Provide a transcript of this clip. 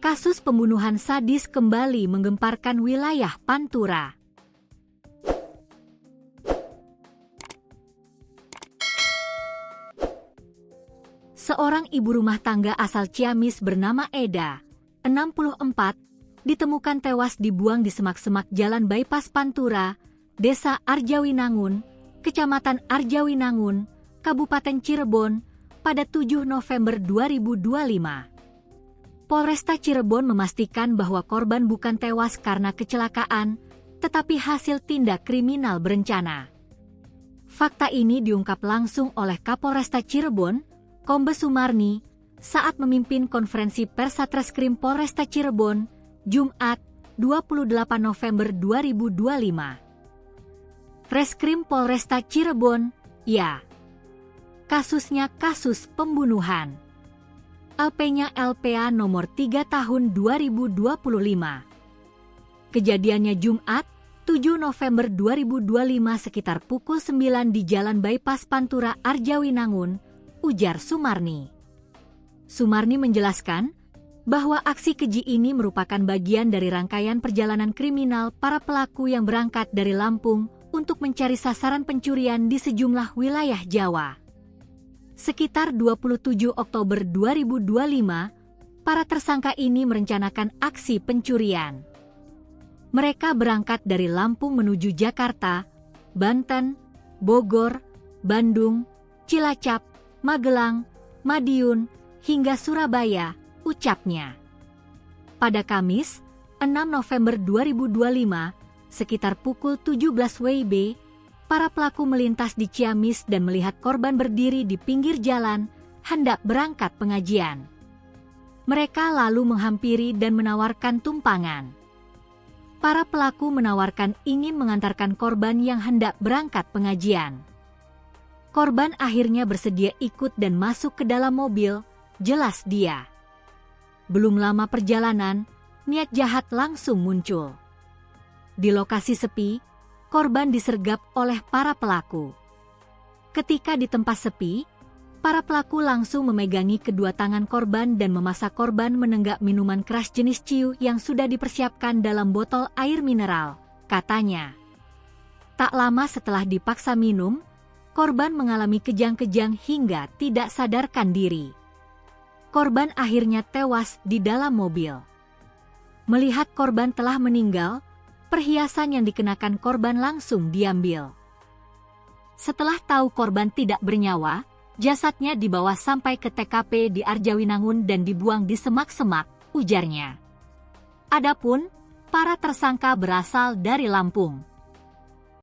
Kasus pembunuhan sadis kembali menggemparkan wilayah Pantura. Seorang ibu rumah tangga asal Ciamis bernama Eda, 64, ditemukan tewas dibuang di semak-semak Jalan Bypass Pantura, Desa Arjawinangun, Kecamatan Arjawinangun, Kabupaten Cirebon, pada 7 November 2025. Polresta Cirebon memastikan bahwa korban bukan tewas karena kecelakaan, tetapi hasil tindak kriminal berencana. Fakta ini diungkap langsung oleh Kapolresta Cirebon, Kombes Sumarni, saat memimpin konferensi pers Satreskrim Polresta Cirebon, Jumat, 28 November 2025. Reskrim Polresta Cirebon, ya. Kasusnya kasus pembunuhan. LP-nya LPA nomor 3 tahun 2025. Kejadiannya Jumat, 7 November 2025 sekitar pukul 9 di Jalan Bypass Pantura Arjawinangun, ujar Sumarni. Sumarni menjelaskan bahwa aksi keji ini merupakan bagian dari rangkaian perjalanan kriminal para pelaku yang berangkat dari Lampung untuk mencari sasaran pencurian di sejumlah wilayah Jawa. Sekitar 27 Oktober 2025, para tersangka ini merencanakan aksi pencurian. Mereka berangkat dari Lampung menuju Jakarta, Banten, Bogor, Bandung, Cilacap, Magelang, Madiun, hingga Surabaya, ucapnya. Pada Kamis, 6 November 2025, sekitar pukul 17 WIB, para pelaku melintas di Ciamis dan melihat korban berdiri di pinggir jalan, hendak berangkat pengajian. Mereka lalu menghampiri dan menawarkan tumpangan. Para pelaku menawarkan ingin mengantarkan korban yang hendak berangkat pengajian. Korban akhirnya bersedia ikut dan masuk ke dalam mobil, jelas dia. Belum lama perjalanan, niat jahat langsung muncul. Di lokasi sepi, korban disergap oleh para pelaku. Ketika di tempat sepi, para pelaku langsung memegangi kedua tangan korban dan memaksa korban menenggak minuman keras jenis ciu yang sudah dipersiapkan dalam botol air mineral, katanya. Tak lama setelah dipaksa minum, korban mengalami kejang-kejang hingga tidak sadarkan diri. Korban akhirnya tewas di dalam mobil. Melihat korban telah meninggal, perhiasan yang dikenakan korban langsung diambil. Setelah tahu korban tidak bernyawa, jasadnya dibawa sampai ke TKP di Arjawinangun dan dibuang di semak-semak, ujarnya. Adapun, para tersangka berasal dari Lampung.